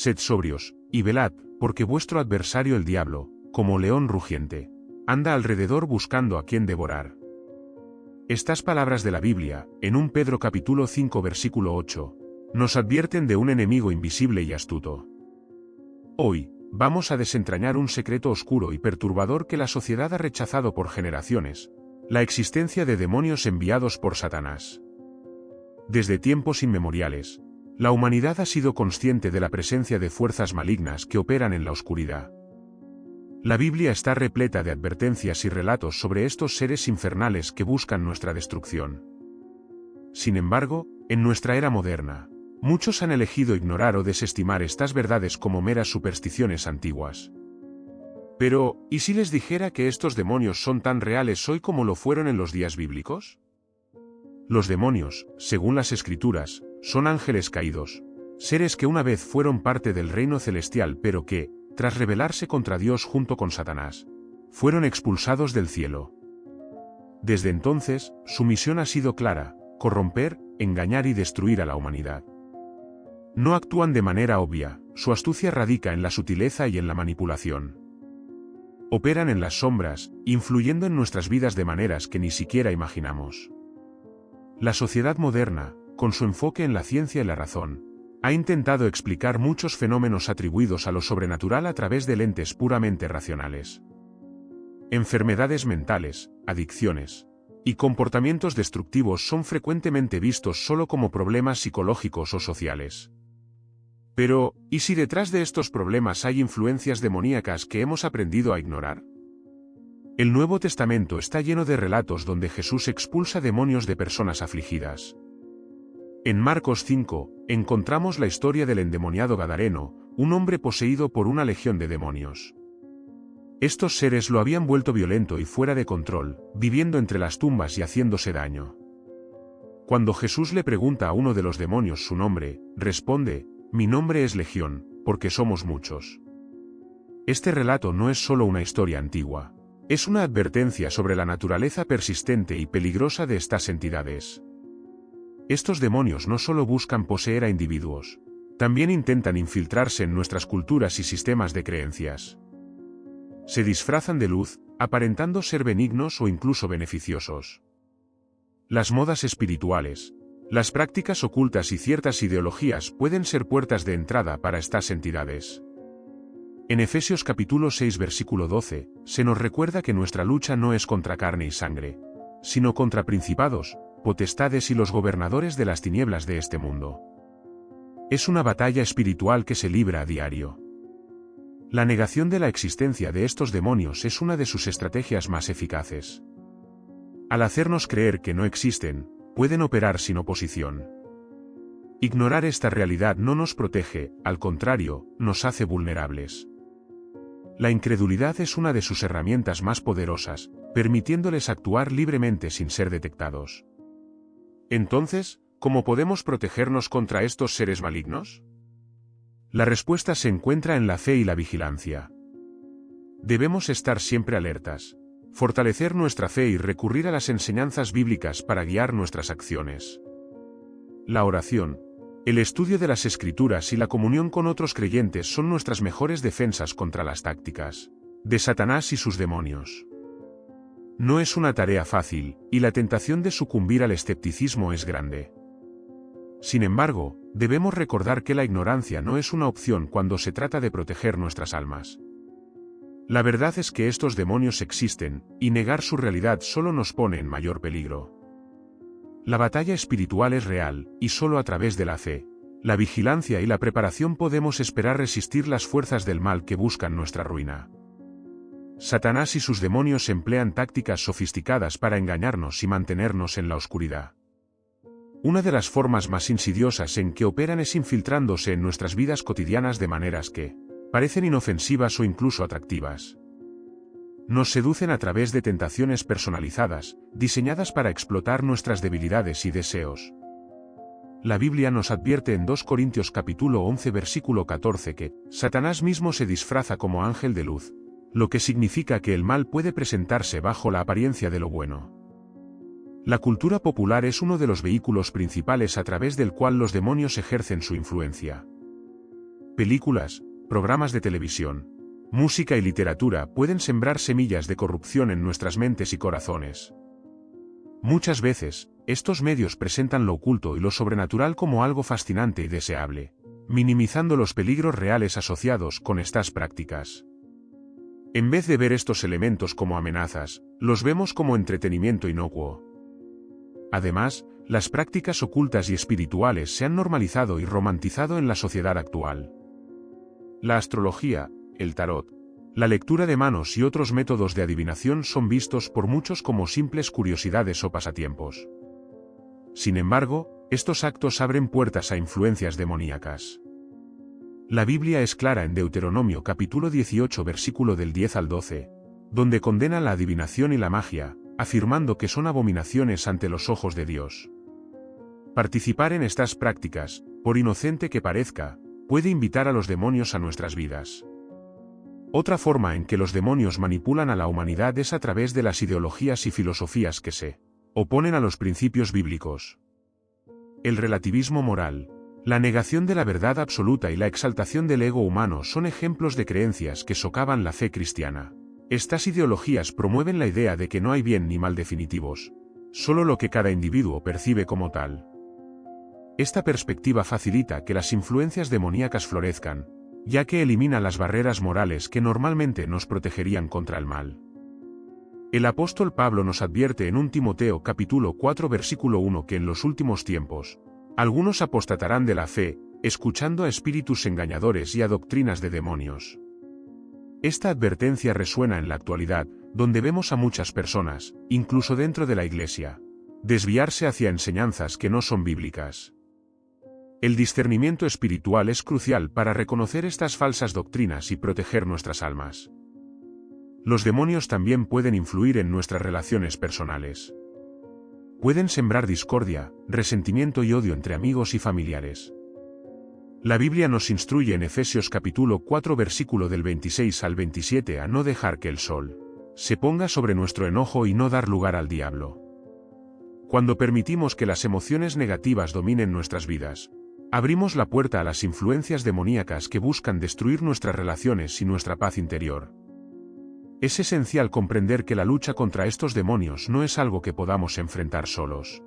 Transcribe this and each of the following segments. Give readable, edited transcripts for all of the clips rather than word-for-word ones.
Sed sobrios, y velad, porque vuestro adversario el diablo, como león rugiente, anda alrededor buscando a quien devorar. Estas palabras de la Biblia, en 1 Pedro capítulo 5 versículo 8, nos advierten de un enemigo invisible y astuto. Hoy, vamos a desentrañar un secreto oscuro y perturbador que la sociedad ha rechazado por generaciones: la existencia de demonios enviados por Satanás. Desde tiempos inmemoriales, la humanidad ha sido consciente de la presencia de fuerzas malignas que operan en la oscuridad. La Biblia está repleta de advertencias y relatos sobre estos seres infernales que buscan nuestra destrucción. Sin embargo, en nuestra era moderna, muchos han elegido ignorar o desestimar estas verdades como meras supersticiones antiguas. Pero, ¿y si les dijera que estos demonios son tan reales hoy como lo fueron en los días bíblicos? Los demonios, según las Escrituras, son ángeles caídos, seres que una vez fueron parte del reino celestial pero que, tras rebelarse contra Dios junto con Satanás, fueron expulsados del cielo. Desde entonces, su misión ha sido clara: corromper, engañar y destruir a la humanidad. No actúan de manera obvia, su astucia radica en la sutileza y en la manipulación. Operan en las sombras, influyendo en nuestras vidas de maneras que ni siquiera imaginamos. La sociedad moderna, con su enfoque en la ciencia y la razón, ha intentado explicar muchos fenómenos atribuidos a lo sobrenatural a través de lentes puramente racionales. Enfermedades mentales, adicciones y comportamientos destructivos son frecuentemente vistos solo como problemas psicológicos o sociales. Pero, ¿y si detrás de estos problemas hay influencias demoníacas que hemos aprendido a ignorar? El Nuevo Testamento está lleno de relatos donde Jesús expulsa demonios de personas afligidas. En Marcos 5, encontramos la historia del endemoniado Gadareno, un hombre poseído por una legión de demonios. Estos seres lo habían vuelto violento y fuera de control, viviendo entre las tumbas y haciéndose daño. Cuando Jesús le pregunta a uno de los demonios su nombre, responde: «Mi nombre es Legión, porque somos muchos». Este relato no es solo una historia antigua. Es una advertencia sobre la naturaleza persistente y peligrosa de estas entidades. Estos demonios no solo buscan poseer a individuos, también intentan infiltrarse en nuestras culturas y sistemas de creencias. Se disfrazan de luz, aparentando ser benignos o incluso beneficiosos. Las modas espirituales, las prácticas ocultas y ciertas ideologías pueden ser puertas de entrada para estas entidades. En Efesios capítulo 6 versículo 12, se nos recuerda que nuestra lucha no es contra carne y sangre, sino contra principados, potestades y los gobernadores de las tinieblas de este mundo. Es una batalla espiritual que se libra a diario. La negación de la existencia de estos demonios es una de sus estrategias más eficaces. Al hacernos creer que no existen, pueden operar sin oposición. Ignorar esta realidad no nos protege, al contrario, nos hace vulnerables. La incredulidad es una de sus herramientas más poderosas, permitiéndoles actuar libremente sin ser detectados. Entonces, ¿cómo podemos protegernos contra estos seres malignos? La respuesta se encuentra en la fe y la vigilancia. Debemos estar siempre alertas, fortalecer nuestra fe y recurrir a las enseñanzas bíblicas para guiar nuestras acciones. La oración, el estudio de las Escrituras y la comunión con otros creyentes son nuestras mejores defensas contra las tácticas de Satanás y sus demonios. No es una tarea fácil, y la tentación de sucumbir al escepticismo es grande. Sin embargo, debemos recordar que la ignorancia no es una opción cuando se trata de proteger nuestras almas. La verdad es que estos demonios existen, y negar su realidad solo nos pone en mayor peligro. La batalla espiritual es real, y solo a través de la fe, la vigilancia y la preparación podemos esperar resistir las fuerzas del mal que buscan nuestra ruina. Satanás y sus demonios emplean tácticas sofisticadas para engañarnos y mantenernos en la oscuridad. Una de las formas más insidiosas en que operan es infiltrándose en nuestras vidas cotidianas de maneras que parecen inofensivas o incluso atractivas. Nos seducen a través de tentaciones personalizadas, diseñadas para explotar nuestras debilidades y deseos. La Biblia nos advierte en 2 Corintios capítulo 11 versículo 14 que Satanás mismo se disfraza como ángel de luz, lo que significa que el mal puede presentarse bajo la apariencia de lo bueno. La cultura popular es uno de los vehículos principales a través del cual los demonios ejercen su influencia. Películas, programas de televisión, música y literatura pueden sembrar semillas de corrupción en nuestras mentes y corazones. Muchas veces, estos medios presentan lo oculto y lo sobrenatural como algo fascinante y deseable, minimizando los peligros reales asociados con estas prácticas. En vez de ver estos elementos como amenazas, los vemos como entretenimiento inocuo. Además, las prácticas ocultas y espirituales se han normalizado y romantizado en la sociedad actual. La astrología, el tarot, la lectura de manos y otros métodos de adivinación son vistos por muchos como simples curiosidades o pasatiempos. Sin embargo, estos actos abren puertas a influencias demoníacas. La Biblia es clara en Deuteronomio capítulo 18 versículo del 10 al 12, donde condena la adivinación y la magia, afirmando que son abominaciones ante los ojos de Dios. Participar en estas prácticas, por inocente que parezca, puede invitar a los demonios a nuestras vidas. Otra forma en que los demonios manipulan a la humanidad es a través de las ideologías y filosofías que se oponen a los principios bíblicos. El relativismo moral, la negación de la verdad absoluta y la exaltación del ego humano son ejemplos de creencias que socavan la fe cristiana. Estas ideologías promueven la idea de que no hay bien ni mal definitivos, solo lo que cada individuo percibe como tal. Esta perspectiva facilita que las influencias demoníacas florezcan, ya que elimina las barreras morales que normalmente nos protegerían contra el mal. El apóstol Pablo nos advierte en 1 Timoteo capítulo 4 versículo 1 que en los últimos tiempos, algunos apostatarán de la fe, escuchando a espíritus engañadores y a doctrinas de demonios. Esta advertencia resuena en la actualidad, donde vemos a muchas personas, incluso dentro de la Iglesia, desviarse hacia enseñanzas que no son bíblicas. El discernimiento espiritual es crucial para reconocer estas falsas doctrinas y proteger nuestras almas. Los demonios también pueden influir en nuestras relaciones personales. Pueden sembrar discordia, resentimiento y odio entre amigos y familiares. La Biblia nos instruye en Efesios capítulo 4 versículo del 26 al 27 a no dejar que el sol se ponga sobre nuestro enojo y no dar lugar al diablo. Cuando permitimos que las emociones negativas dominen nuestras vidas, abrimos la puerta a las influencias demoníacas que buscan destruir nuestras relaciones y nuestra paz interior. Es esencial comprender que la lucha contra estos demonios no es algo que podamos enfrentar solos.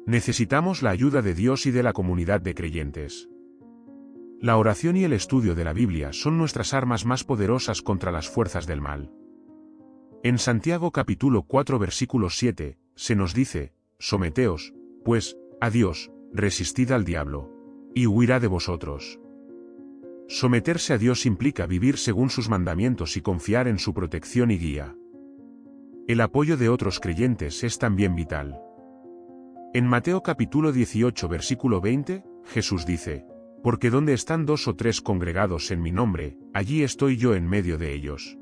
Necesitamos la ayuda de Dios y de la comunidad de creyentes. La oración y el estudio de la Biblia son nuestras armas más poderosas contra las fuerzas del mal. En Santiago capítulo 4 versículo 7, se nos dice, «Someteos, pues, a Dios, resistid al diablo, y huirá de vosotros». Someterse a Dios implica vivir según sus mandamientos y confiar en su protección y guía. El apoyo de otros creyentes es también vital. En Mateo capítulo 18 versículo 20, Jesús dice, «Porque donde están 2 o 3 congregados en mi nombre, allí estoy yo en medio de ellos».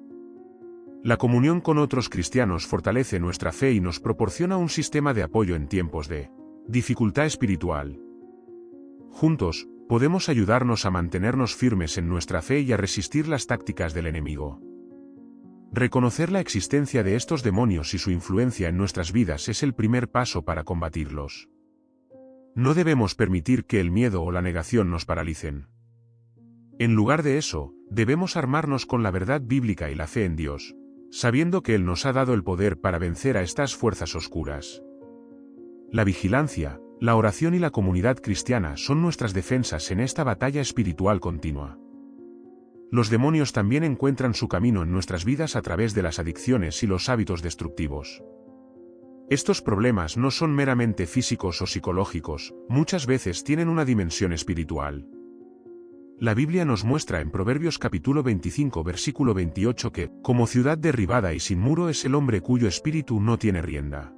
La comunión con otros cristianos fortalece nuestra fe y nos proporciona un sistema de apoyo en tiempos de dificultad espiritual. Juntos, podemos ayudarnos a mantenernos firmes en nuestra fe y a resistir las tácticas del enemigo. Reconocer la existencia de estos demonios y su influencia en nuestras vidas es el primer paso para combatirlos. No debemos permitir que el miedo o la negación nos paralicen. En lugar de eso, debemos armarnos con la verdad bíblica y la fe en Dios, sabiendo que Él nos ha dado el poder para vencer a estas fuerzas oscuras. La vigilancia, la oración y la comunidad cristiana son nuestras defensas en esta batalla espiritual continua. Los demonios también encuentran su camino en nuestras vidas a través de las adicciones y los hábitos destructivos. Estos problemas no son meramente físicos o psicológicos, muchas veces tienen una dimensión espiritual. La Biblia nos muestra en Proverbios capítulo 25 versículo 28 que, como ciudad derribada y sin muro es el hombre cuyo espíritu no tiene rienda.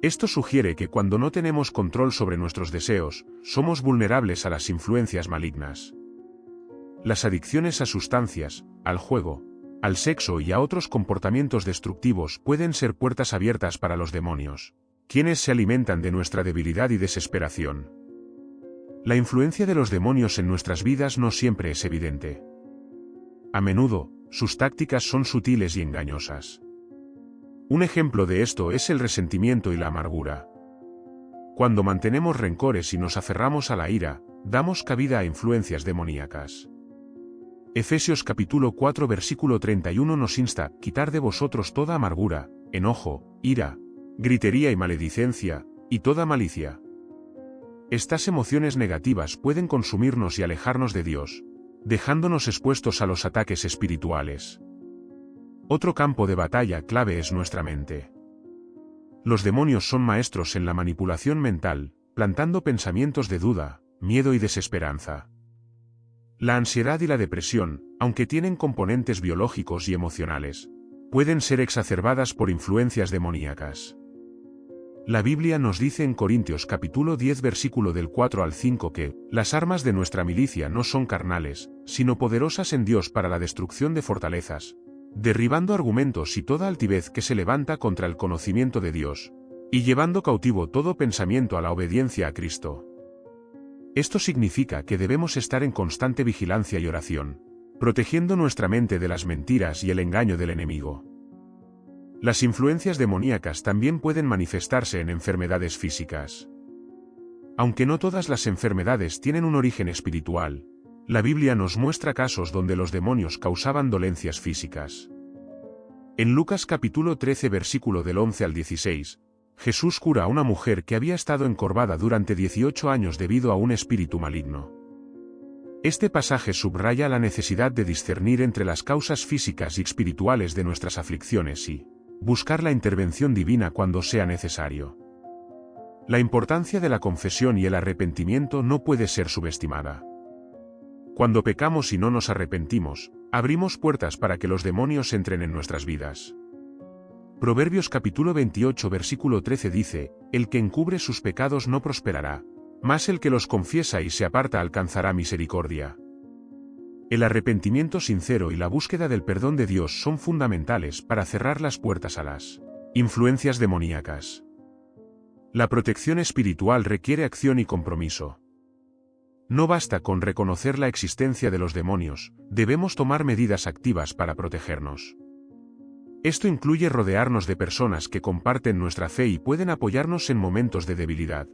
Esto sugiere que cuando no tenemos control sobre nuestros deseos, somos vulnerables a las influencias malignas. Las adicciones a sustancias, al juego, al sexo y a otros comportamientos destructivos pueden ser puertas abiertas para los demonios, quienes se alimentan de nuestra debilidad y desesperación. La influencia de los demonios en nuestras vidas no siempre es evidente. A menudo, sus tácticas son sutiles y engañosas. Un ejemplo de esto es el resentimiento y la amargura. Cuando mantenemos rencores y nos aferramos a la ira, damos cabida a influencias demoníacas. Efesios capítulo 4 versículo 31 nos insta: quitar de vosotros toda amargura, enojo, ira, gritería y maledicencia, y toda malicia. Estas emociones negativas pueden consumirnos y alejarnos de Dios, dejándonos expuestos a los ataques espirituales. Otro campo de batalla clave es nuestra mente. Los demonios son maestros en la manipulación mental, plantando pensamientos de duda, miedo y desesperanza. La ansiedad y la depresión, aunque tienen componentes biológicos y emocionales, pueden ser exacerbadas por influencias demoníacas. La Biblia nos dice en Corintios capítulo 10 versículo del 4 al 5 que las armas de nuestra milicia no son carnales, sino poderosas en Dios para la destrucción de fortalezas, derribando argumentos y toda altivez que se levanta contra el conocimiento de Dios, y llevando cautivo todo pensamiento a la obediencia a Cristo. Esto significa que debemos estar en constante vigilancia y oración, protegiendo nuestra mente de las mentiras y el engaño del enemigo. Las influencias demoníacas también pueden manifestarse en enfermedades físicas. Aunque no todas las enfermedades tienen un origen espiritual, la Biblia nos muestra casos donde los demonios causaban dolencias físicas. En Lucas capítulo 13 versículo del 11 al 16, Jesús cura a una mujer que había estado encorvada durante 18 años debido a un espíritu maligno. Este pasaje subraya la necesidad de discernir entre las causas físicas y espirituales de nuestras aflicciones y buscar la intervención divina cuando sea necesario. La importancia de la confesión y el arrepentimiento no puede ser subestimada. Cuando pecamos y no nos arrepentimos, abrimos puertas para que los demonios entren en nuestras vidas. Proverbios capítulo 28 versículo 13 dice: el que encubre sus pecados no prosperará, mas el que los confiesa y se aparta alcanzará misericordia. El arrepentimiento sincero y la búsqueda del perdón de Dios son fundamentales para cerrar las puertas a las influencias demoníacas. La protección espiritual requiere acción y compromiso. No basta con reconocer la existencia de los demonios, debemos tomar medidas activas para protegernos. Esto incluye rodearnos de personas que comparten nuestra fe y pueden apoyarnos en momentos de debilidad.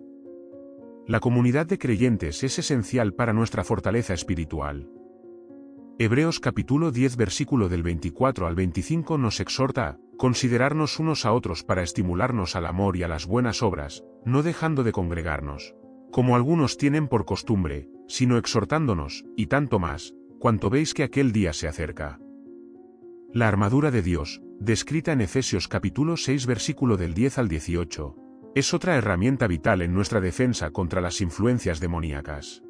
La comunidad de creyentes es esencial para nuestra fortaleza espiritual. Hebreos capítulo 10 versículo del 24 al 25 nos exhorta a considerarnos unos a otros para estimularnos al amor y a las buenas obras, no dejando de congregarnos, como algunos tienen por costumbre, sino exhortándonos, y tanto más, cuanto veis que aquel día se acerca. La armadura de Dios, descrita en Efesios capítulo 6 versículo del 10 al 18, es otra herramienta vital en nuestra defensa contra las influencias demoníacas.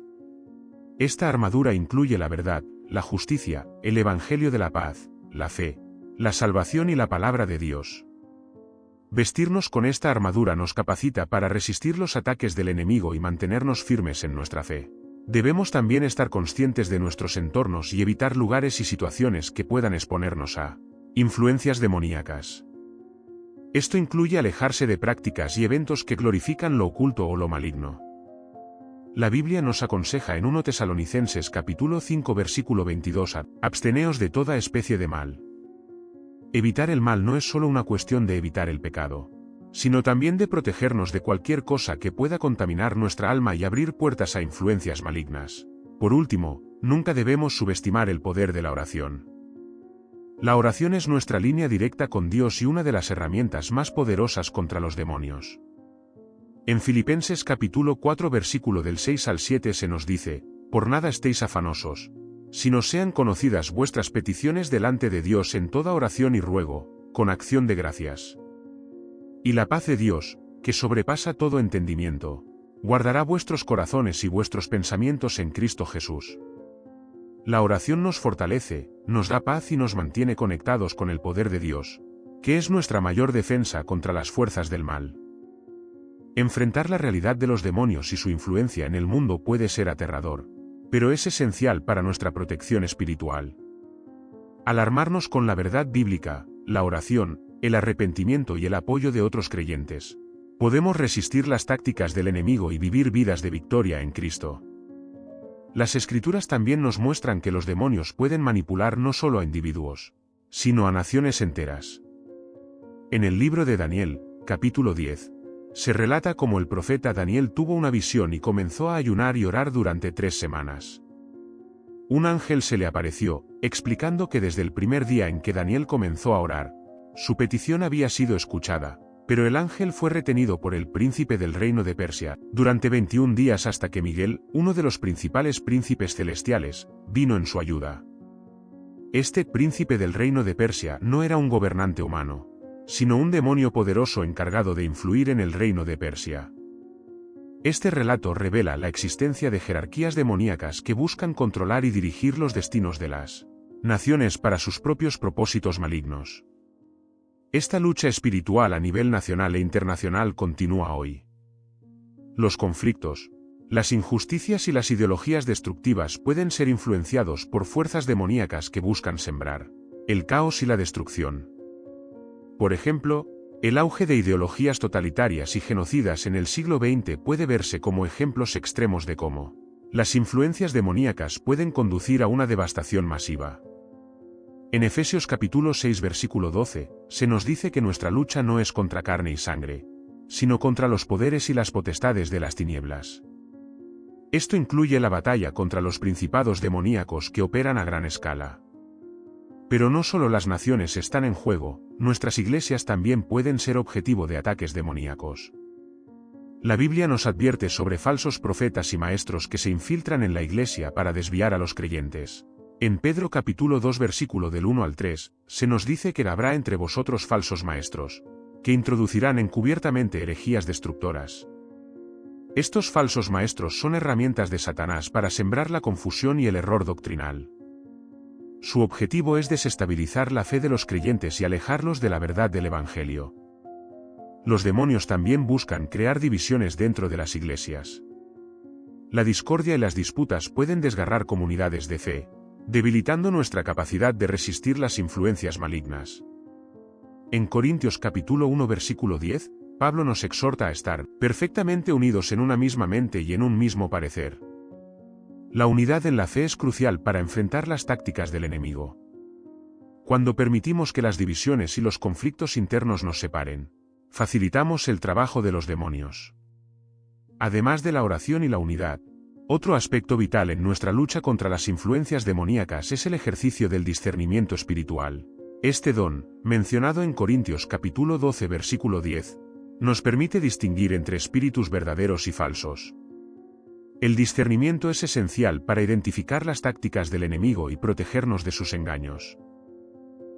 Esta armadura incluye la verdad, la justicia, el evangelio de la paz, la fe, la salvación y la palabra de Dios. Vestirnos con esta armadura nos capacita para resistir los ataques del enemigo y mantenernos firmes en nuestra fe. Debemos también estar conscientes de nuestros entornos y evitar lugares y situaciones que puedan exponernos a influencias demoníacas. Esto incluye alejarse de prácticas y eventos que glorifican lo oculto o lo maligno. La Biblia nos aconseja en 1 Tesalonicenses capítulo 5 versículo 22 absteneos de toda especie de mal. Evitar el mal no es solo una cuestión de evitar el pecado, sino también de protegernos de cualquier cosa que pueda contaminar nuestra alma y abrir puertas a influencias malignas. Por último, nunca debemos subestimar el poder de la oración. La oración es nuestra línea directa con Dios y una de las herramientas más poderosas contra los demonios. En Filipenses capítulo 4 versículo del 6 al 7 se nos dice: por nada estéis afanosos, sino sean conocidas vuestras peticiones delante de Dios en toda oración y ruego, con acción de gracias. Y la paz de Dios, que sobrepasa todo entendimiento, guardará vuestros corazones y vuestros pensamientos en Cristo Jesús. La oración nos fortalece, nos da paz y nos mantiene conectados con el poder de Dios, que es nuestra mayor defensa contra las fuerzas del mal. Enfrentar la realidad de los demonios y su influencia en el mundo puede ser aterrador, pero es esencial para nuestra protección espiritual. Al armarnos con la verdad bíblica, la oración, el arrepentimiento y el apoyo de otros creyentes, podemos resistir las tácticas del enemigo y vivir vidas de victoria en Cristo. Las Escrituras también nos muestran que los demonios pueden manipular no solo a individuos, sino a naciones enteras. En el libro de Daniel, capítulo 10, Se relata cómo el profeta Daniel tuvo una visión y comenzó a ayunar y orar durante 3 semanas. Un ángel se le apareció, explicando que desde el primer día en que Daniel comenzó a orar, su petición había sido escuchada, pero el ángel fue retenido por el príncipe del reino de Persia, durante 21 días hasta que Miguel, uno de los principales príncipes celestiales, vino en su ayuda. Este príncipe del reino de Persia no era un gobernante humano, sino un demonio poderoso encargado de influir en el reino de Persia. Este relato revela la existencia de jerarquías demoníacas que buscan controlar y dirigir los destinos de las naciones para sus propios propósitos malignos. Esta lucha espiritual a nivel nacional e internacional continúa hoy. Los conflictos, las injusticias y las ideologías destructivas pueden ser influenciados por fuerzas demoníacas que buscan sembrar el caos y la destrucción. Por ejemplo, el auge de ideologías totalitarias y genocidas en el siglo XX puede verse como ejemplos extremos de cómo las influencias demoníacas pueden conducir a una devastación masiva. En Efesios capítulo 6 versículo 12, se nos dice que nuestra lucha no es contra carne y sangre, sino contra los poderes y las potestades de las tinieblas. Esto incluye la batalla contra los principados demoníacos que operan a gran escala. Pero no solo las naciones están en juego, nuestras iglesias también pueden ser objetivo de ataques demoníacos. La Biblia nos advierte sobre falsos profetas y maestros que se infiltran en la iglesia para desviar a los creyentes. En Pedro capítulo 2 versículo del 1 al 3, se nos dice que habrá entre vosotros falsos maestros, que introducirán encubiertamente herejías destructoras. Estos falsos maestros son herramientas de Satanás para sembrar la confusión y el error doctrinal. Su objetivo es desestabilizar la fe de los creyentes y alejarlos de la verdad del Evangelio. Los demonios también buscan crear divisiones dentro de las iglesias. La discordia y las disputas pueden desgarrar comunidades de fe, debilitando nuestra capacidad de resistir las influencias malignas. En Corintios capítulo 1 versículo 10, Pablo nos exhorta a estar perfectamente unidos en una misma mente y en un mismo parecer. La unidad en la fe es crucial para enfrentar las tácticas del enemigo. Cuando permitimos que las divisiones y los conflictos internos nos separen, facilitamos el trabajo de los demonios. Además de la oración y la unidad, otro aspecto vital en nuestra lucha contra las influencias demoníacas es el ejercicio del discernimiento espiritual. Este don, mencionado en Corintios capítulo 12 versículo 10, nos permite distinguir entre espíritus verdaderos y falsos. El discernimiento es esencial para identificar las tácticas del enemigo y protegernos de sus engaños.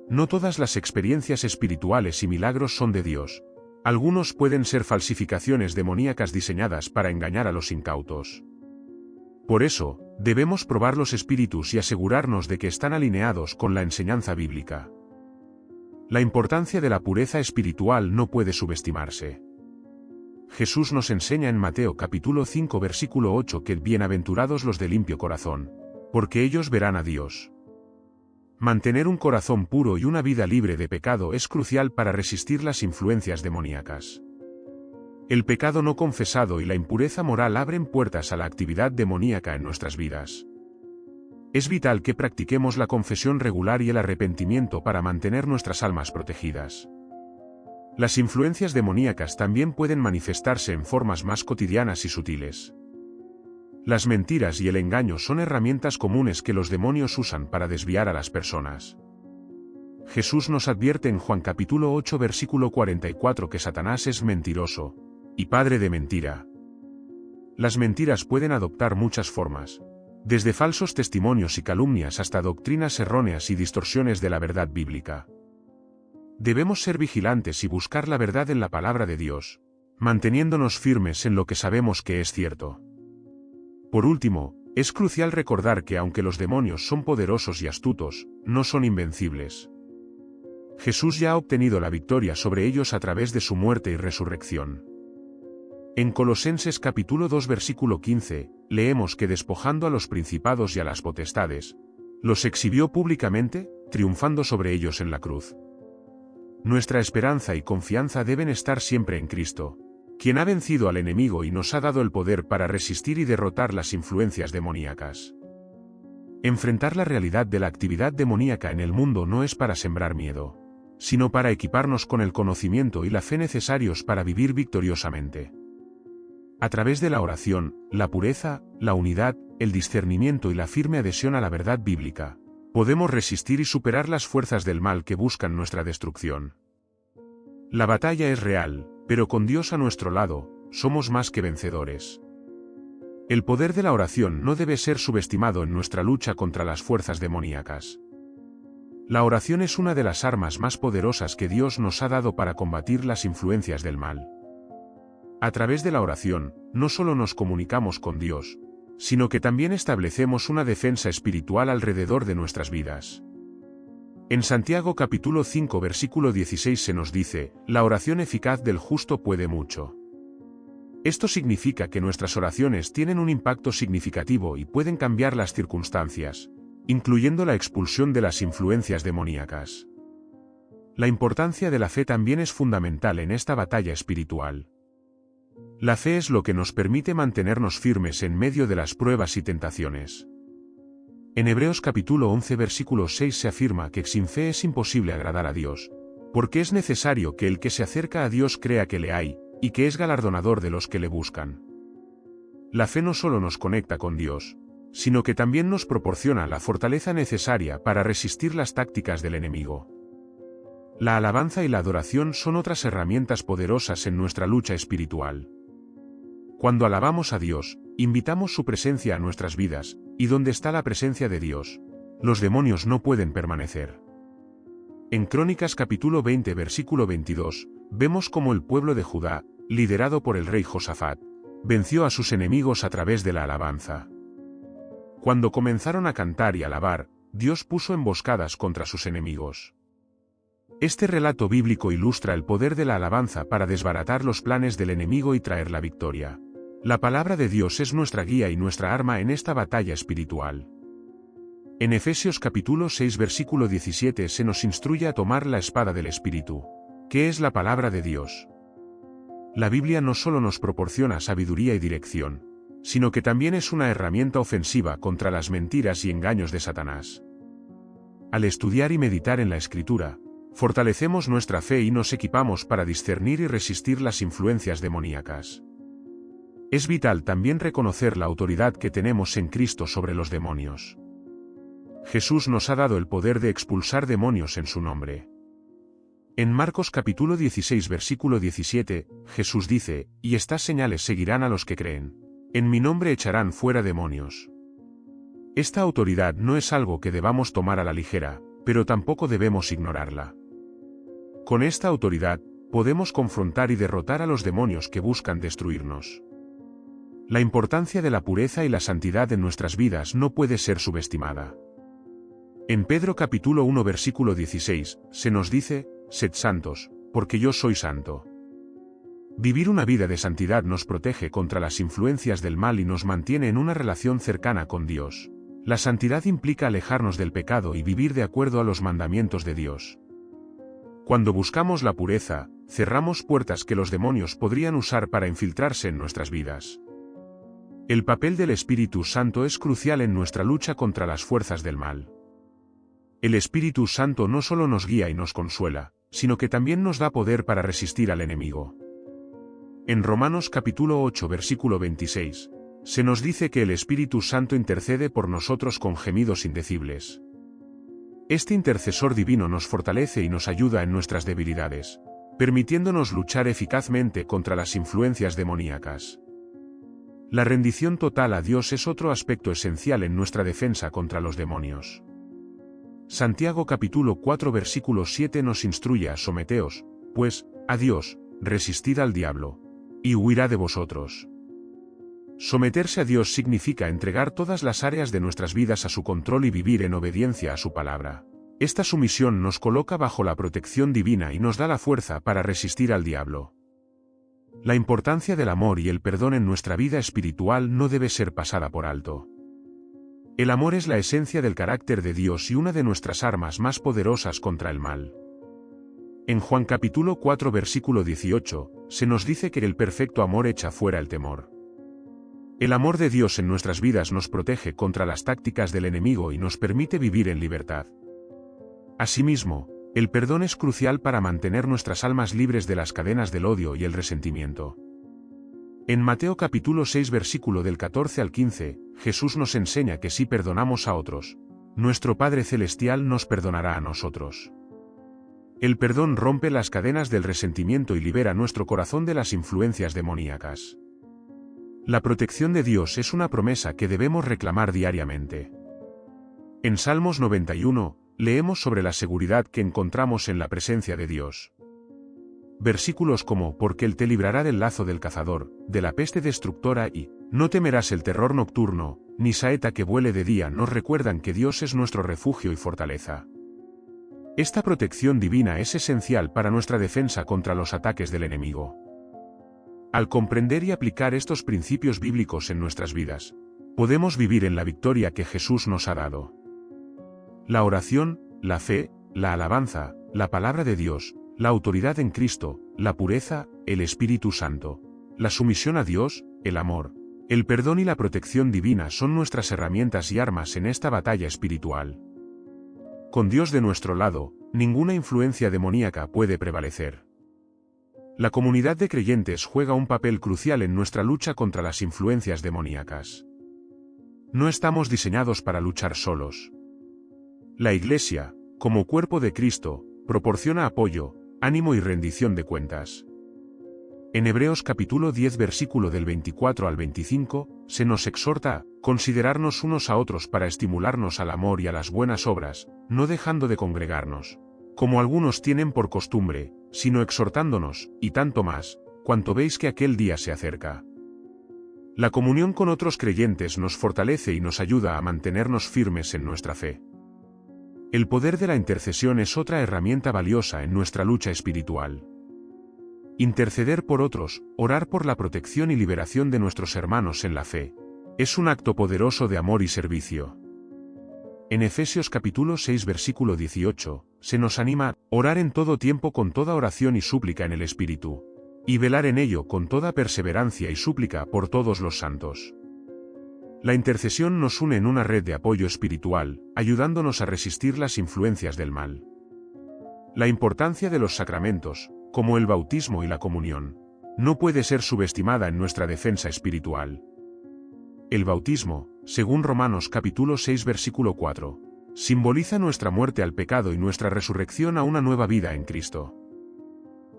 No todas las experiencias espirituales y milagros son de Dios. Algunos pueden ser falsificaciones demoníacas diseñadas para engañar a los incautos. Por eso, debemos probar los espíritus y asegurarnos de que están alineados con la enseñanza bíblica. La importancia de la pureza espiritual no puede subestimarse. Jesús nos enseña en Mateo capítulo 5 versículo 8 que bienaventurados los de limpio corazón, porque ellos verán a Dios. Mantener un corazón puro y una vida libre de pecado es crucial para resistir las influencias demoníacas. El pecado no confesado y la impureza moral abren puertas a la actividad demoníaca en nuestras vidas. Es vital que practiquemos la confesión regular y el arrepentimiento para mantener nuestras almas protegidas. Las influencias demoníacas también pueden manifestarse en formas más cotidianas y sutiles. Las mentiras y el engaño son herramientas comunes que los demonios usan para desviar a las personas. Jesús nos advierte en Juan capítulo 8 versículo 44 que Satanás es mentiroso y padre de mentira. Las mentiras pueden adoptar muchas formas, desde falsos testimonios y calumnias hasta doctrinas erróneas y distorsiones de la verdad bíblica. Debemos ser vigilantes y buscar la verdad en la palabra de Dios, manteniéndonos firmes en lo que sabemos que es cierto. Por último, es crucial recordar que aunque los demonios son poderosos y astutos, no son invencibles. Jesús ya ha obtenido la victoria sobre ellos a través de su muerte y resurrección. En Colosenses capítulo 2 versículo 15, leemos que despojando a los principados y a las potestades, los exhibió públicamente, triunfando sobre ellos en la cruz. Nuestra esperanza y confianza deben estar siempre en Cristo, quien ha vencido al enemigo y nos ha dado el poder para resistir y derrotar las influencias demoníacas. Enfrentar la realidad de la actividad demoníaca en el mundo no es para sembrar miedo, sino para equiparnos con el conocimiento y la fe necesarios para vivir victoriosamente. A través de la oración, la pureza, la unidad, el discernimiento y la firme adhesión a la verdad bíblica, podemos resistir y superar las fuerzas del mal que buscan nuestra destrucción. La batalla es real, pero con Dios a nuestro lado, somos más que vencedores. El poder de la oración no debe ser subestimado en nuestra lucha contra las fuerzas demoníacas. La oración es una de las armas más poderosas que Dios nos ha dado para combatir las influencias del mal. A través de la oración, no solo nos comunicamos con Dios, sino que también establecemos una defensa espiritual alrededor de nuestras vidas. En Santiago capítulo 5 versículo 16 se nos dice, la oración eficaz del justo puede mucho. Esto significa que nuestras oraciones tienen un impacto significativo y pueden cambiar las circunstancias, incluyendo la expulsión de las influencias demoníacas. La importancia de la fe también es fundamental en esta batalla espiritual. La fe es lo que nos permite mantenernos firmes en medio de las pruebas y tentaciones. En Hebreos capítulo 11 versículo 6 se afirma que sin fe es imposible agradar a Dios, porque es necesario que el que se acerca a Dios crea que le hay, y que es galardonador de los que le buscan. La fe no solo nos conecta con Dios, sino que también nos proporciona la fortaleza necesaria para resistir las tácticas del enemigo. La alabanza y la adoración son otras herramientas poderosas en nuestra lucha espiritual. Cuando alabamos a Dios, invitamos su presencia a nuestras vidas, y donde está la presencia de Dios, los demonios no pueden permanecer. En Crónicas capítulo 20 versículo 22, vemos cómo el pueblo de Judá, liderado por el rey Josafat, venció a sus enemigos a través de la alabanza. Cuando comenzaron a cantar y alabar, Dios puso emboscadas contra sus enemigos. Este relato bíblico ilustra el poder de la alabanza para desbaratar los planes del enemigo y traer la victoria. La palabra de Dios es nuestra guía y nuestra arma en esta batalla espiritual. En Efesios capítulo 6 versículo 17 se nos instruye a tomar la espada del Espíritu, que es la palabra de Dios. La Biblia no solo nos proporciona sabiduría y dirección, sino que también es una herramienta ofensiva contra las mentiras y engaños de Satanás. Al estudiar y meditar en la Escritura, fortalecemos nuestra fe y nos equipamos para discernir y resistir las influencias demoníacas. Es vital también reconocer la autoridad que tenemos en Cristo sobre los demonios. Jesús nos ha dado el poder de expulsar demonios en su nombre. En Marcos capítulo 16 versículo 17, Jesús dice, y estas señales seguirán a los que creen. En mi nombre echarán fuera demonios. Esta autoridad no es algo que debamos tomar a la ligera, pero tampoco debemos ignorarla. Con esta autoridad, podemos confrontar y derrotar a los demonios que buscan destruirnos. La importancia de la pureza y la santidad en nuestras vidas no puede ser subestimada. En Pedro capítulo 1 versículo 16, se nos dice, sed santos, porque yo soy santo. Vivir una vida de santidad nos protege contra las influencias del mal y nos mantiene en una relación cercana con Dios. La santidad implica alejarnos del pecado y vivir de acuerdo a los mandamientos de Dios. Cuando buscamos la pureza, cerramos puertas que los demonios podrían usar para infiltrarse en nuestras vidas. El papel del Espíritu Santo es crucial en nuestra lucha contra las fuerzas del mal. El Espíritu Santo no solo nos guía y nos consuela, sino que también nos da poder para resistir al enemigo. En Romanos capítulo 8 versículo 26, se nos dice que el Espíritu Santo intercede por nosotros con gemidos indecibles. Este intercesor divino nos fortalece y nos ayuda en nuestras debilidades, permitiéndonos luchar eficazmente contra las influencias demoníacas. La rendición total a Dios es otro aspecto esencial en nuestra defensa contra los demonios. Santiago capítulo 4 versículo 7 nos instruye a someteos, pues, a Dios, resistid al diablo, y huirá de vosotros. Someterse a Dios significa entregar todas las áreas de nuestras vidas a su control y vivir en obediencia a su palabra. Esta sumisión nos coloca bajo la protección divina y nos da la fuerza para resistir al diablo. La importancia del amor y el perdón en nuestra vida espiritual no debe ser pasada por alto. El amor es la esencia del carácter de Dios y una de nuestras armas más poderosas contra el mal. En Juan capítulo 4 versículo 18, se nos dice que el perfecto amor echa fuera el temor. El amor de Dios en nuestras vidas nos protege contra las tácticas del enemigo y nos permite vivir en libertad. Asimismo, El perdón es crucial para mantener nuestras almas libres de las cadenas del odio y el resentimiento. En Mateo capítulo 6 versículo del 14 al 15, Jesús nos enseña que si perdonamos a otros, nuestro Padre Celestial nos perdonará a nosotros. El perdón rompe las cadenas del resentimiento y libera nuestro corazón de las influencias demoníacas. La protección de Dios es una promesa que debemos reclamar diariamente. En Salmos 91, leemos sobre la seguridad que encontramos en la presencia de Dios. Versículos como: porque Él te librará del lazo del cazador, de la peste destructora y no temerás el terror nocturno, ni saeta que vuele de día, nos recuerdan que Dios es nuestro refugio y fortaleza. Esta protección divina es esencial para nuestra defensa contra los ataques del enemigo. Al comprender y aplicar estos principios bíblicos en nuestras vidas, podemos vivir en la victoria que Jesús nos ha dado. La oración, la fe, la alabanza, la palabra de Dios, la autoridad en Cristo, la pureza, el Espíritu Santo, la sumisión a Dios, el amor, el perdón y la protección divina son nuestras herramientas y armas en esta batalla espiritual. Con Dios de nuestro lado, ninguna influencia demoníaca puede prevalecer. La comunidad de creyentes juega un papel crucial en nuestra lucha contra las influencias demoníacas. No estamos diseñados para luchar solos. La Iglesia, como cuerpo de Cristo, proporciona apoyo, ánimo y rendición de cuentas. En Hebreos capítulo 10 versículo del 24 al 25, se nos exhorta a considerarnos unos a otros para estimularnos al amor y a las buenas obras, no dejando de congregarnos, como algunos tienen por costumbre, sino exhortándonos, y tanto más, cuanto veis que aquel día se acerca. La comunión con otros creyentes nos fortalece y nos ayuda a mantenernos firmes en nuestra fe. El poder de la intercesión es otra herramienta valiosa en nuestra lucha espiritual. Interceder por otros, orar por la protección y liberación de nuestros hermanos en la fe, es un acto poderoso de amor y servicio. En Efesios capítulo 6 versículo 18, se nos anima a orar en todo tiempo con toda oración y súplica en el Espíritu, y velar en ello con toda perseverancia y súplica por todos los santos. La intercesión nos une en una red de apoyo espiritual, ayudándonos a resistir las influencias del mal. La importancia de los sacramentos, como el bautismo y la comunión, no puede ser subestimada en nuestra defensa espiritual. El bautismo, según Romanos capítulo 6 versículo 4, simboliza nuestra muerte al pecado y nuestra resurrección a una nueva vida en Cristo.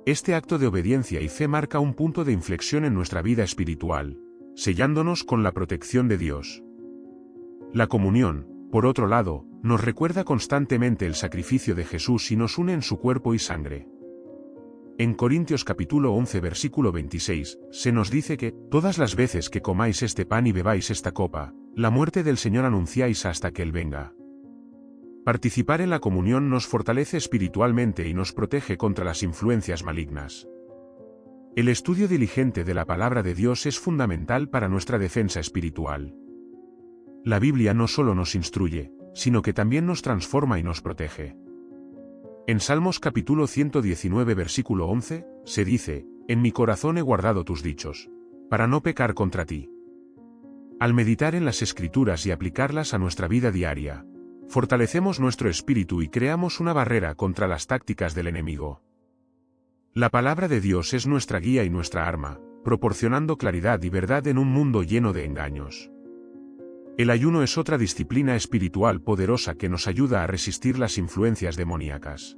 Este acto de obediencia y fe marca un punto de inflexión en nuestra vida espiritual, sellándonos con la protección de Dios. La comunión, por otro lado, nos recuerda constantemente el sacrificio de Jesús y nos une en su cuerpo y sangre. En Corintios capítulo 11 versículo 26, se nos dice que, todas las veces que comáis este pan y bebáis esta copa, la muerte del Señor anunciáis hasta que Él venga. Participar en la comunión nos fortalece espiritualmente y nos protege contra las influencias malignas. El estudio diligente de la palabra de Dios es fundamental para nuestra defensa espiritual. La Biblia no solo nos instruye, sino que también nos transforma y nos protege. En Salmos capítulo 119 versículo 11, se dice: en mi corazón he guardado tus dichos, para no pecar contra ti. Al meditar en las Escrituras y aplicarlas a nuestra vida diaria, fortalecemos nuestro espíritu y creamos una barrera contra las tácticas del enemigo. La palabra de Dios es nuestra guía y nuestra arma, proporcionando claridad y verdad en un mundo lleno de engaños. El ayuno es otra disciplina espiritual poderosa que nos ayuda a resistir las influencias demoníacas.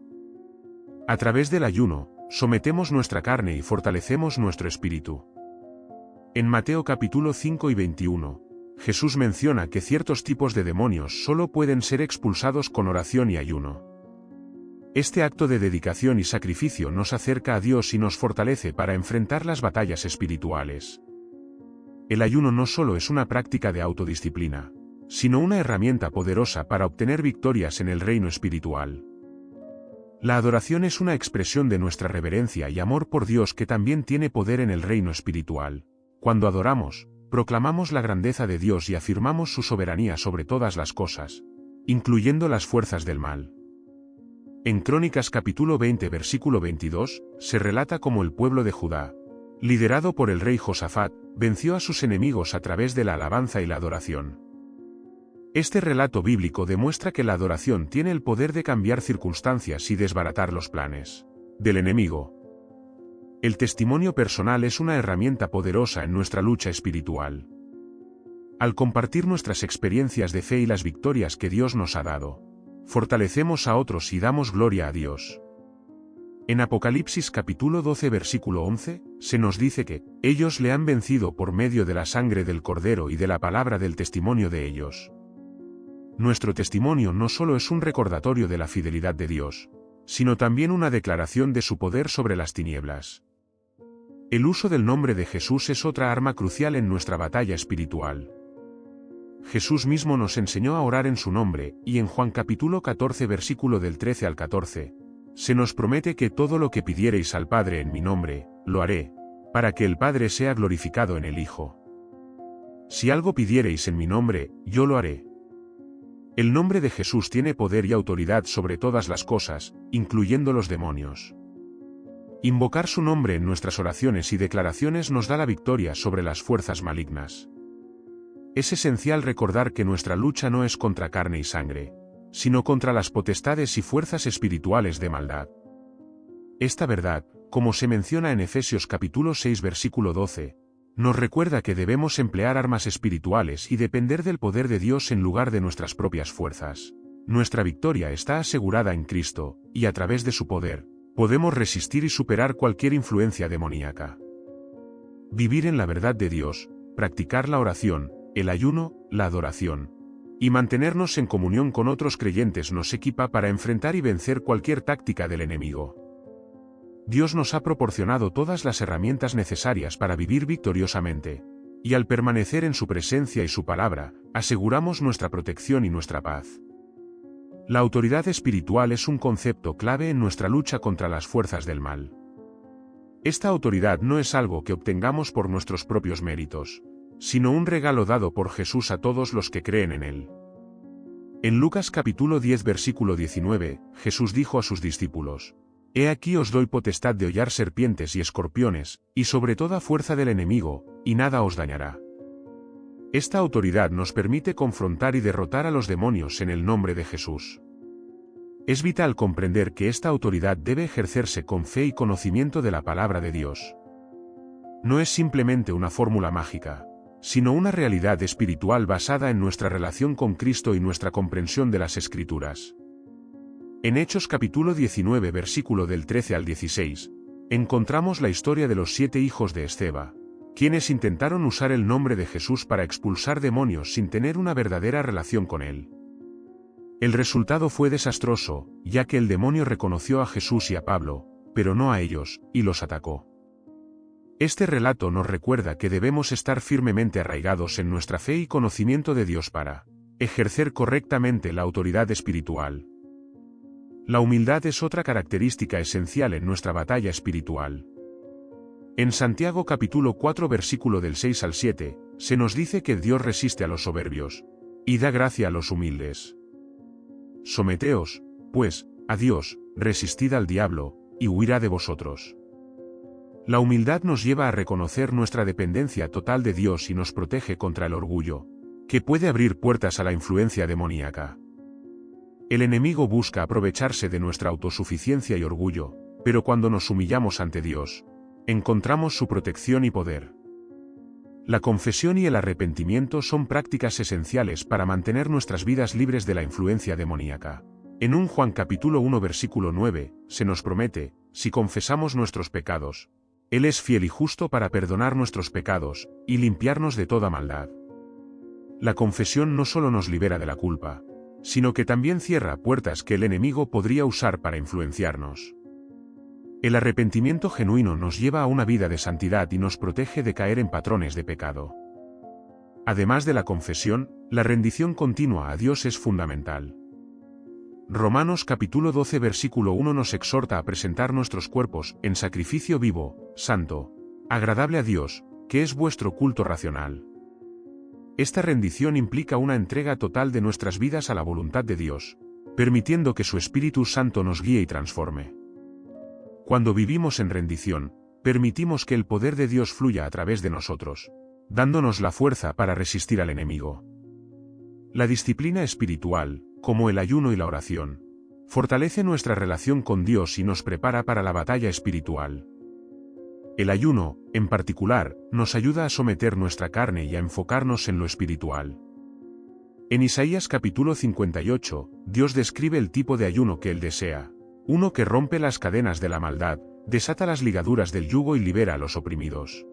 A través del ayuno, sometemos nuestra carne y fortalecemos nuestro espíritu. En Mateo capítulo 5 y 21, Jesús menciona que ciertos tipos de demonios solo pueden ser expulsados con oración y ayuno. Este acto de dedicación y sacrificio nos acerca a Dios y nos fortalece para enfrentar las batallas espirituales. El ayuno no solo es una práctica de autodisciplina, sino una herramienta poderosa para obtener victorias en el reino espiritual. La adoración es una expresión de nuestra reverencia y amor por Dios que también tiene poder en el reino espiritual. Cuando adoramos, proclamamos la grandeza de Dios y afirmamos su soberanía sobre todas las cosas, incluyendo las fuerzas del mal. En Crónicas capítulo 20 versículo 22, se relata cómo el pueblo de Judá, liderado por el rey Josafat, venció a sus enemigos a través de la alabanza y la adoración. Este relato bíblico demuestra que la adoración tiene el poder de cambiar circunstancias y desbaratar los planes del enemigo. El testimonio personal es una herramienta poderosa en nuestra lucha espiritual. Al compartir nuestras experiencias de fe y las victorias que Dios nos ha dado, fortalecemos a otros y damos gloria a Dios. En Apocalipsis capítulo 12 versículo 11, se nos dice que ellos le han vencido por medio de la sangre del Cordero y de la palabra del testimonio de ellos. Nuestro testimonio no solo es un recordatorio de la fidelidad de Dios, sino también una declaración de su poder sobre las tinieblas. El uso del nombre de Jesús es otra arma crucial en nuestra batalla espiritual. Jesús mismo nos enseñó a orar en su nombre, y en Juan capítulo 14 versículo del 13 al 14, se nos promete que todo lo que pidiereis al Padre en mi nombre, lo haré, para que el Padre sea glorificado en el Hijo. Si algo pidiereis en mi nombre, yo lo haré. El nombre de Jesús tiene poder y autoridad sobre todas las cosas, incluyendo los demonios. Invocar su nombre en nuestras oraciones y declaraciones nos da la victoria sobre las fuerzas malignas. Es esencial recordar que nuestra lucha no es contra carne y sangre, sino contra las potestades y fuerzas espirituales de maldad. Esta verdad, como se menciona en Efesios capítulo 6 versículo 12, nos recuerda que debemos emplear armas espirituales y depender del poder de Dios en lugar de nuestras propias fuerzas. Nuestra victoria está asegurada en Cristo, y a través de su poder, podemos resistir y superar cualquier influencia demoníaca. Vivir en la verdad de Dios, practicar la oración, el ayuno, la adoración, y mantenernos en comunión con otros creyentes nos equipa para enfrentar y vencer cualquier táctica del enemigo. Dios nos ha proporcionado todas las herramientas necesarias para vivir victoriosamente, y al permanecer en su presencia y su palabra, aseguramos nuestra protección y nuestra paz. La autoridad espiritual es un concepto clave en nuestra lucha contra las fuerzas del mal. Esta autoridad no es algo que obtengamos por nuestros propios méritos, sino un regalo dado por Jesús a todos los que creen en Él. En Lucas capítulo 10 versículo 19, Jesús dijo a sus discípulos: He aquí os doy potestad de hollar serpientes y escorpiones, y sobre toda fuerza del enemigo, y nada os dañará. Esta autoridad nos permite confrontar y derrotar a los demonios en el nombre de Jesús. Es vital comprender que esta autoridad debe ejercerse con fe y conocimiento de la palabra de Dios. No es simplemente una fórmula mágica, sino una realidad espiritual basada en nuestra relación con Cristo y nuestra comprensión de las Escrituras. En Hechos capítulo 19 versículo del 13 al 16, encontramos la historia de los 7 hijos de Esceva, quienes intentaron usar el nombre de Jesús para expulsar demonios sin tener una verdadera relación con él. El resultado fue desastroso, ya que el demonio reconoció a Jesús y a Pablo, pero no a ellos, y los atacó. Este relato nos recuerda que debemos estar firmemente arraigados en nuestra fe y conocimiento de Dios para ejercer correctamente la autoridad espiritual. La humildad es otra característica esencial en nuestra batalla espiritual. En Santiago capítulo 4 versículo del 6 al 7, se nos dice que Dios resiste a los soberbios, y da gracia a los humildes. Someteos, pues, a Dios, resistid al diablo, y huirá de vosotros. La humildad nos lleva a reconocer nuestra dependencia total de Dios y nos protege contra el orgullo, que puede abrir puertas a la influencia demoníaca. El enemigo busca aprovecharse de nuestra autosuficiencia y orgullo, pero cuando nos humillamos ante Dios, encontramos su protección y poder. La confesión y el arrepentimiento son prácticas esenciales para mantener nuestras vidas libres de la influencia demoníaca. En 1 Juan capítulo 1 versículo 9, se nos promete, si confesamos nuestros pecados, Él es fiel y justo para perdonar nuestros pecados, y limpiarnos de toda maldad. La confesión no solo nos libera de la culpa, sino que también cierra puertas que el enemigo podría usar para influenciarnos. El arrepentimiento genuino nos lleva a una vida de santidad y nos protege de caer en patrones de pecado. Además de la confesión, la rendición continua a Dios es fundamental. Romanos capítulo 12 versículo 1 nos exhorta a presentar nuestros cuerpos en sacrificio vivo, santo, agradable a Dios, que es vuestro culto racional. Esta rendición implica una entrega total de nuestras vidas a la voluntad de Dios, permitiendo que su Espíritu Santo nos guíe y transforme. Cuando vivimos en rendición, permitimos que el poder de Dios fluya a través de nosotros, dándonos la fuerza para resistir al enemigo. La disciplina espiritual, como el ayuno y la oración, fortalece nuestra relación con Dios y nos prepara para la batalla espiritual. El ayuno, en particular, nos ayuda a someter nuestra carne y a enfocarnos en lo espiritual. En Isaías capítulo 58, Dios describe el tipo de ayuno que Él desea: uno que rompe las cadenas de la maldad, desata las ligaduras del yugo y libera a los oprimidos.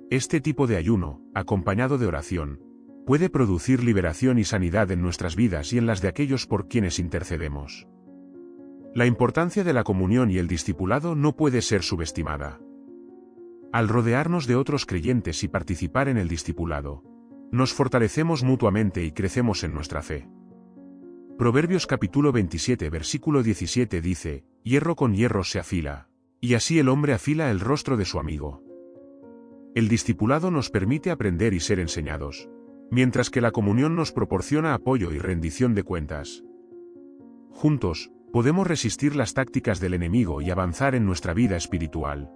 Este tipo de ayuno, acompañado de oración, puede producir liberación y sanidad en nuestras vidas y en las de aquellos por quienes intercedemos. La importancia de la comunión y el discipulado no puede ser subestimada. Al rodearnos de otros creyentes y participar en el discipulado, nos fortalecemos mutuamente y crecemos en nuestra fe. Proverbios capítulo 27 versículo 17 dice: hierro con hierro se afila, y así el hombre afila el rostro de su amigo. El discipulado nos permite aprender y ser enseñados, mientras que la comunión nos proporciona apoyo y rendición de cuentas. Juntos, podemos resistir las tácticas del enemigo y avanzar en nuestra vida espiritual.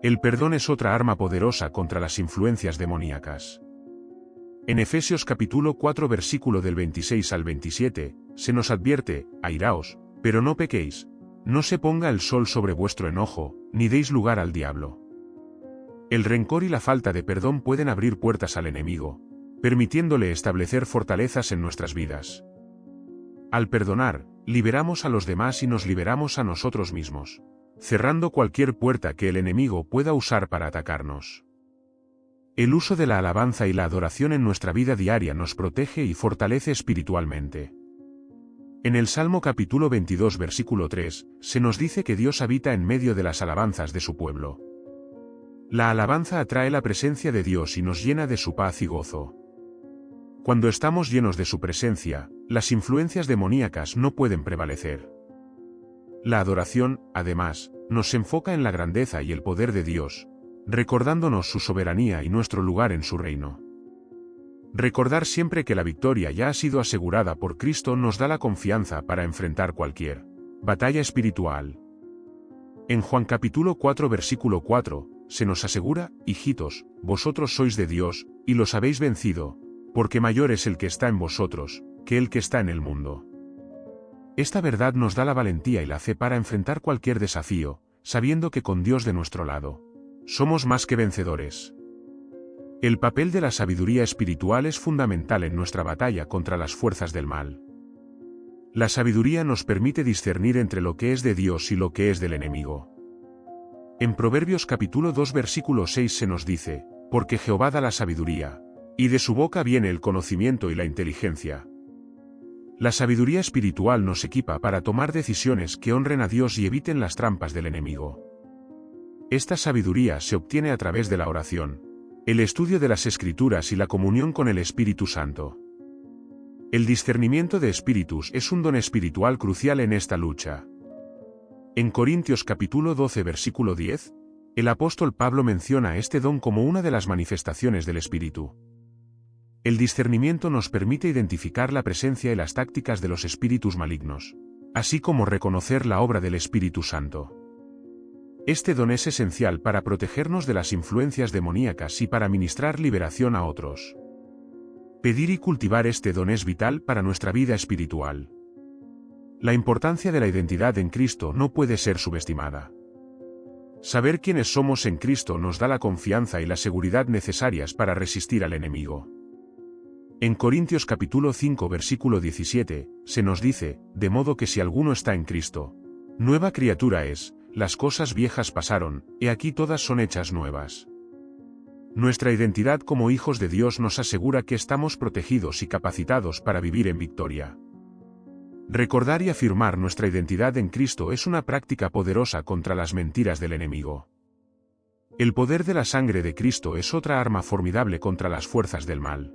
El perdón es otra arma poderosa contra las influencias demoníacas. En Efesios capítulo 4 versículo del 26 al 27, se nos advierte: airaos, pero no pequéis, no se ponga el sol sobre vuestro enojo, ni deis lugar al diablo. El rencor y la falta de perdón pueden abrir puertas al enemigo, permitiéndole establecer fortalezas en nuestras vidas. Al perdonar, liberamos a los demás y nos liberamos a nosotros mismos, cerrando cualquier puerta que el enemigo pueda usar para atacarnos. El uso de la alabanza y la adoración en nuestra vida diaria nos protege y fortalece espiritualmente. En el Salmo capítulo 22 versículo 3, se nos dice que Dios habita en medio de las alabanzas de su pueblo. La alabanza atrae la presencia de Dios y nos llena de su paz y gozo. Cuando estamos llenos de su presencia, las influencias demoníacas no pueden prevalecer. La adoración, además, nos enfoca en la grandeza y el poder de Dios, recordándonos su soberanía y nuestro lugar en su reino. Recordar siempre que la victoria ya ha sido asegurada por Cristo nos da la confianza para enfrentar cualquier batalla espiritual. En Juan capítulo 4 versículo 4, se nos asegura: hijitos, vosotros sois de Dios, y los habéis vencido, porque mayor es el que está en vosotros, que el que está en el mundo. Esta verdad nos da la valentía y la fe para enfrentar cualquier desafío, sabiendo que con Dios de nuestro lado, somos más que vencedores. El papel de la sabiduría espiritual es fundamental en nuestra batalla contra las fuerzas del mal. La sabiduría nos permite discernir entre lo que es de Dios y lo que es del enemigo. En Proverbios capítulo 2 versículo 6 se nos dice: porque Jehová da la sabiduría, y de su boca viene el conocimiento y la inteligencia. La sabiduría espiritual nos equipa para tomar decisiones que honren a Dios y eviten las trampas del enemigo. Esta sabiduría se obtiene a través de la oración, el estudio de las Escrituras y la comunión con el Espíritu Santo. El discernimiento de espíritus es un don espiritual crucial en esta lucha. En Corintios capítulo 12 versículo 10, el apóstol Pablo menciona este don como una de las manifestaciones del Espíritu. El discernimiento nos permite identificar la presencia y las tácticas de los espíritus malignos, así como reconocer la obra del Espíritu Santo. Este don es esencial para protegernos de las influencias demoníacas y para ministrar liberación a otros. Pedir y cultivar este don es vital para nuestra vida espiritual. La importancia de la identidad en Cristo no puede ser subestimada. Saber quiénes somos en Cristo nos da la confianza y la seguridad necesarias para resistir al enemigo. En Corintios capítulo 5 versículo 17, se nos dice: de modo que si alguno está en Cristo, nueva criatura es, las cosas viejas pasaron, he aquí todas son hechas nuevas. Nuestra identidad como hijos de Dios nos asegura que estamos protegidos y capacitados para vivir en victoria. Recordar y afirmar nuestra identidad en Cristo es una práctica poderosa contra las mentiras del enemigo. El poder de la sangre de Cristo es otra arma formidable contra las fuerzas del mal.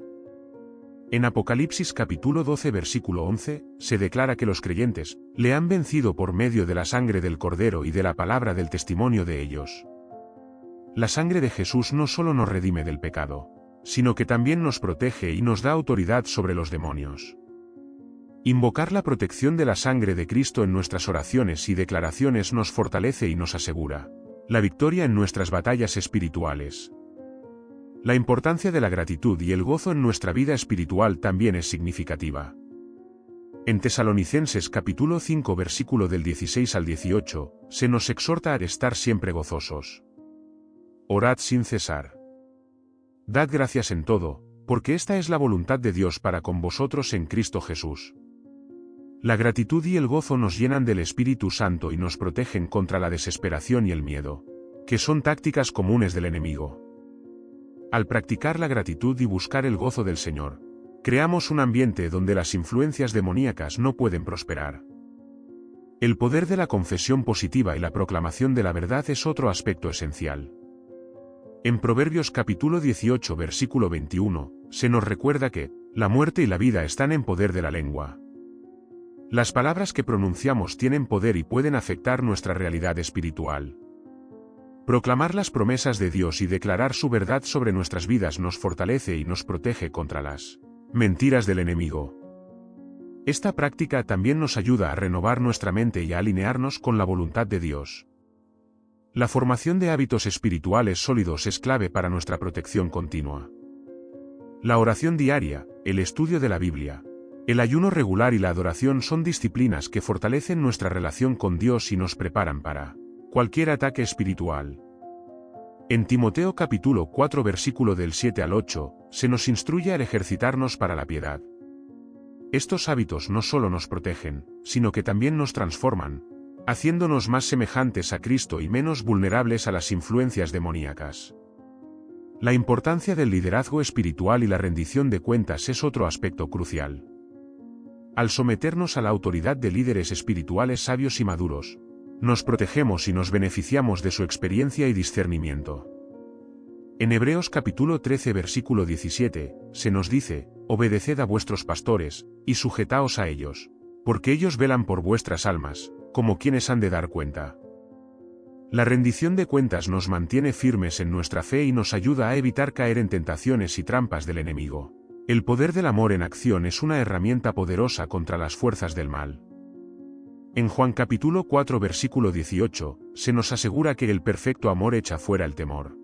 En Apocalipsis capítulo 12 versículo 11, se declara que los creyentes le han vencido por medio de la sangre del Cordero y de la palabra del testimonio de ellos. La sangre de Jesús no solo nos redime del pecado, sino que también nos protege y nos da autoridad sobre los demonios. Invocar la protección de la sangre de Cristo en nuestras oraciones y declaraciones nos fortalece y nos asegura la victoria en nuestras batallas espirituales. La importancia de la gratitud y el gozo en nuestra vida espiritual también es significativa. En Tesalonicenses capítulo 5 versículo del 16 al 18, se nos exhorta a estar siempre gozosos. Orad sin cesar. Dad gracias en todo, porque esta es la voluntad de Dios para con vosotros en Cristo Jesús. La gratitud y el gozo nos llenan del Espíritu Santo y nos protegen contra la desesperación y el miedo, que son tácticas comunes del enemigo. Al practicar la gratitud y buscar el gozo del Señor, creamos un ambiente donde las influencias demoníacas no pueden prosperar. El poder de la confesión positiva y la proclamación de la verdad es otro aspecto esencial. En Proverbios capítulo 18 versículo 21, se nos recuerda que la muerte y la vida están en poder de la lengua. Las palabras que pronunciamos tienen poder y pueden afectar nuestra realidad espiritual. Proclamar las promesas de Dios y declarar su verdad sobre nuestras vidas nos fortalece y nos protege contra las mentiras del enemigo. Esta práctica también nos ayuda a renovar nuestra mente y a alinearnos con la voluntad de Dios. La formación de hábitos espirituales sólidos es clave para nuestra protección continua. La oración diaria, el estudio de la Biblia, el ayuno regular y la adoración son disciplinas que fortalecen nuestra relación con Dios y nos preparan para cualquier ataque espiritual. En Timoteo capítulo 4 versículo del 7 al 8, se nos instruye al ejercitarnos para la piedad. Estos hábitos no solo nos protegen, sino que también nos transforman, haciéndonos más semejantes a Cristo y menos vulnerables a las influencias demoníacas. La importancia del liderazgo espiritual y la rendición de cuentas es otro aspecto crucial. Al someternos a la autoridad de líderes espirituales sabios y maduros, nos protegemos y nos beneficiamos de su experiencia y discernimiento. En Hebreos capítulo 13 versículo 17, se nos dice, obedeced a vuestros pastores, y sujetaos a ellos, porque ellos velan por vuestras almas, como quienes han de dar cuenta. La rendición de cuentas nos mantiene firmes en nuestra fe y nos ayuda a evitar caer en tentaciones y trampas del enemigo. El poder del amor en acción es una herramienta poderosa contra las fuerzas del mal. En Juan capítulo 4 versículo 18, se nos asegura que el perfecto amor echa fuera el temor.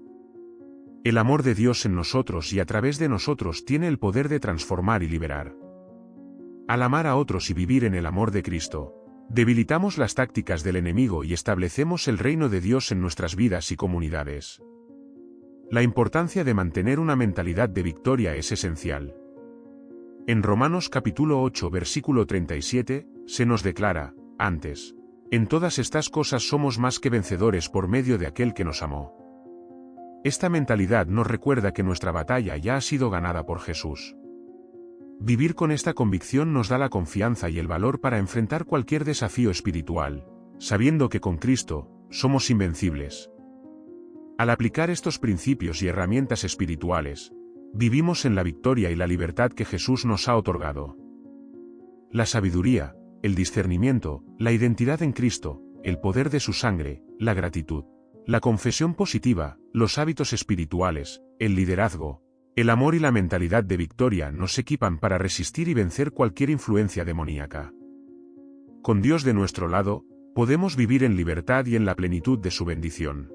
El amor de Dios en nosotros y a través de nosotros tiene el poder de transformar y liberar. Al amar a otros y vivir en el amor de Cristo, debilitamos las tácticas del enemigo y establecemos el reino de Dios en nuestras vidas y comunidades. La importancia de mantener una mentalidad de victoria es esencial. En Romanos capítulo 8 versículo 37, se nos declara, antes, en todas estas cosas somos más que vencedores por medio de aquel que nos amó. Esta mentalidad nos recuerda que nuestra batalla ya ha sido ganada por Jesús. Vivir con esta convicción nos da la confianza y el valor para enfrentar cualquier desafío espiritual, sabiendo que con Cristo, somos invencibles. Al aplicar estos principios y herramientas espirituales, vivimos en la victoria y la libertad que Jesús nos ha otorgado. La sabiduría, el discernimiento, la identidad en Cristo, el poder de su sangre, la gratitud, la confesión positiva, los hábitos espirituales, el liderazgo, el amor y la mentalidad de victoria nos equipan para resistir y vencer cualquier influencia demoníaca. Con Dios de nuestro lado, podemos vivir en libertad y en la plenitud de su bendición.